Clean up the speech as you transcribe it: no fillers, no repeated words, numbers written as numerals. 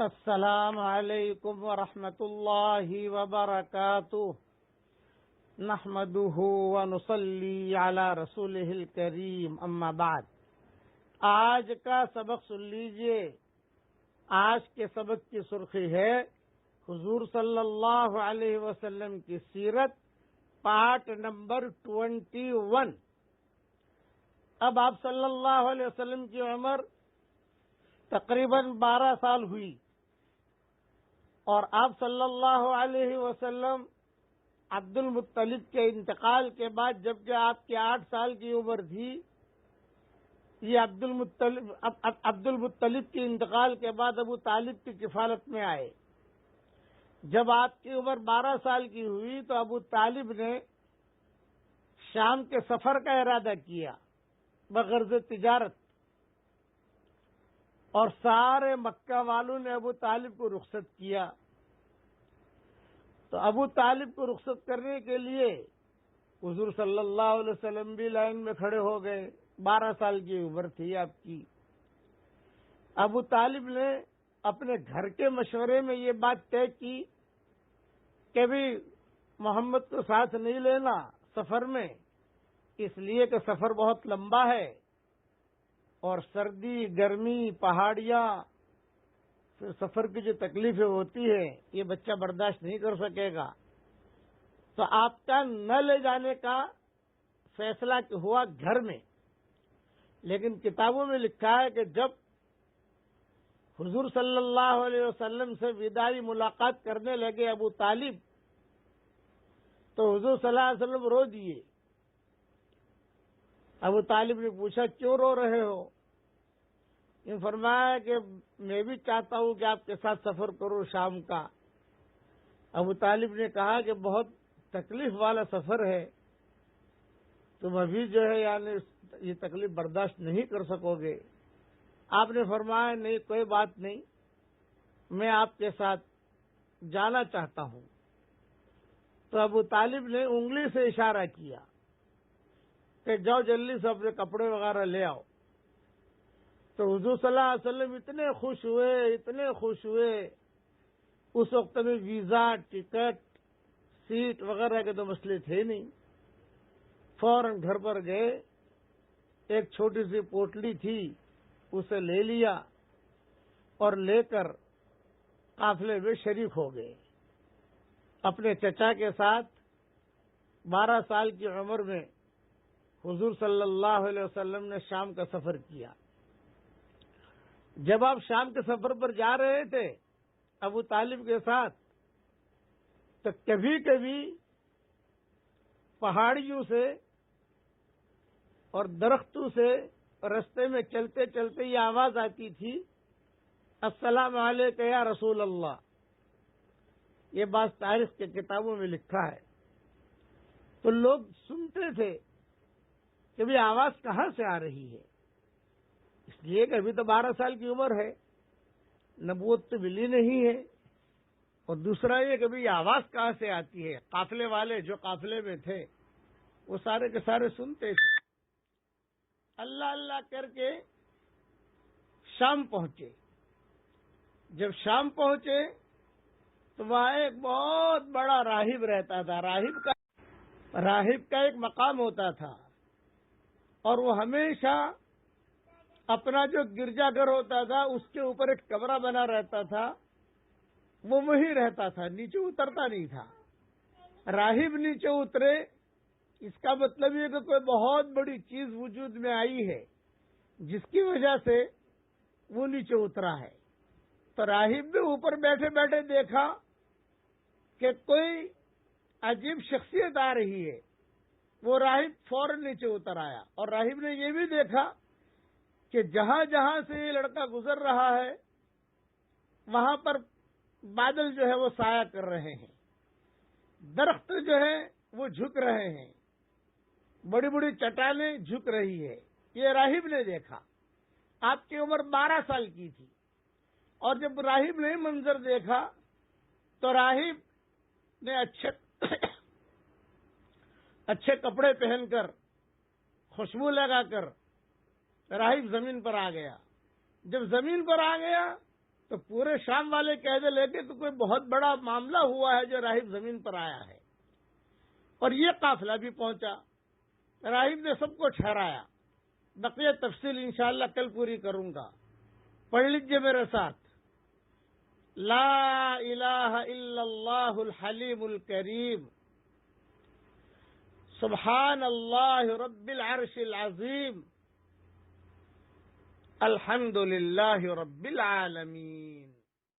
السلام علیکم ورحمۃ اللہ وبرکاتہ نحمده ونصلی علی رسولہ الکریم اما بعد۔ آج کا سبق سن لیجئے۔ آج کے سبق کی سرخی ہے حضور صلی اللہ علیہ وسلم کی سیرت، پارٹ نمبر 21۔ اب آپ صلی اللہ علیہ وسلم کی عمر تقریباً 12 سال ہوئی، اور آپ صلی اللہ علیہ وسلم عبد المطلب کے انتقال کے بعد، جبکہ آپ کی 8 سال کی عمر تھی، یہ عبد المطلب کے انتقال کے بعد ابو طالب کی کفالت میں آئے۔ جب آپ کی عمر 12 سال کی ہوئی تو ابو طالب نے شام کے سفر کا ارادہ کیا بغرض تجارت، اور سارے مکہ والوں نے ابو طالب کو رخصت کیا۔ تو ابو طالب کو رخصت کرنے کے لیے حضور صلی اللہ علیہ وسلم بھی لائن میں کھڑے ہو گئے۔ 12 سال کی عمر تھی آپ کی۔ ابو طالب نے اپنے گھر کے مشورے میں یہ بات طے کی کہ بھی محمد کو ساتھ نہیں لینا سفر میں، اس لیے کہ سفر بہت لمبا ہے، اور سردی، گرمی، پہاڑیاں، پھر سفر کی جو تکلیفیں ہوتی ہیں یہ بچہ برداشت نہیں کر سکے گا۔ تو آپ کا نہ لے جانے کا فیصلہ ہوا گھر میں، لیکن کتابوں میں لکھا ہے کہ جب حضور صلی اللہ علیہ وسلم سے وداعی ملاقات کرنے لگے ابو طالب، تو حضور صلی اللہ علیہ وسلم رو دیے۔ ابو طالب نے پوچھا کیوں رو رہے ہو؟ یہ فرمایا کہ میں بھی چاہتا ہوں کہ آپ کے ساتھ سفر کروں شام کا۔ ابو طالب نے کہا کہ بہت تکلیف والا سفر ہے، تم ابھی جو ہے یعنی یہ تکلیف برداشت نہیں کر سکو گے۔ آپ نے فرمایا نہیں، کوئی بات نہیں، میں آپ کے ساتھ جانا چاہتا ہوں۔ تو ابو طالب نے انگلی سے اشارہ کیا کہ جاؤ جلدی سے اپنے کپڑے وغیرہ لے آؤ۔ تو حضور صلی اللہ علیہ وسلم اتنے خوش ہوئے۔ اس وقت میں ویزا، ٹکٹ، سیٹ وغیرہ کے تو مسئلے تھے نہیں۔ فوراً گھر پر گئے، ایک چھوٹی سی پوٹلی تھی اسے لے لیا، اور لے کر قافلے میں شریک ہو گئے اپنے چچا کے ساتھ۔ 12 سال کی عمر میں حضور صلی اللہ علیہ وسلم نے شام کا سفر کیا۔ جب آپ شام کے سفر پر جا رہے تھے ابو طالب کے ساتھ، تو کبھی کبھی پہاڑیوں سے اور درختوں سے رستے میں چلتے چلتے یہ آواز آتی تھی، السلام علیکم یا رسول اللہ۔ یہ بات تاریخ کے کتابوں میں لکھا ہے۔ تو لوگ سنتے تھے کہ بھی آواز کہاں سے آ رہی ہے، اس لیے کہ ابھی تو 12 سال کی عمر ہے، نبوت تو ملی نہیں ہے، اور دوسرا یہ کہ بھی آواز کہاں سے آتی ہے۔ قافلے والے جو قافلے میں تھے وہ سارے کے سارے سنتے تھے۔ اللہ اللہ کر کے شام پہنچے۔ جب شام پہنچے تو وہاں ایک بہت بڑا راہب رہتا تھا۔ راہب کا ایک مقام ہوتا تھا، اور وہ ہمیشہ اپنا جو گرجا گھر ہوتا تھا اس کے اوپر ایک کمرہ بنا رہتا تھا، وہ وہیں رہتا تھا، نیچے اترتا نہیں تھا۔ راہب نیچے اترے، اس کا مطلب یہ کہ کوئی بہت بڑی چیز وجود میں آئی ہے جس کی وجہ سے وہ نیچے اترا ہے۔ تو راہب بھی اوپر بیٹھے بیٹھے دیکھا کہ کوئی عجیب شخصیت آ رہی ہے۔ وہ راہب فوراً نیچے اتر آیا، اور راہب نے یہ بھی دیکھا کہ جہاں جہاں سے یہ لڑکا گزر رہا ہے وہاں پر بادل جو ہے وہ سایہ کر رہے ہیں، درخت جو ہے وہ جھک رہے ہیں، بڑی بڑی چٹانیں جھک رہی ہے۔ یہ راہب نے دیکھا۔ آپ کی عمر 12 سال کی تھی، اور جب راہب نے منظر دیکھا تو راہب نے اچھے کپڑے پہن کر، خوشبو لگا کر راہب زمین پر آ گیا۔ جب زمین پر آ گیا تو پورے شام والے کہہ دے لے کے تو کوئی بہت بڑا معاملہ ہوا ہے جو راہب زمین پر آیا ہے. اور یہ قافلہ بھی پہنچا. راہب نے سب کو ٹھہرایا. بقیہ تفصیل انشاءاللہ کل پوری کروں گا. پڑھ لیجئے میرے ساتھ. لا الہ الا اللہ الحلیم الکریم سبحان اللہ رب العرش العظیم الحمد للہ رب العالمین.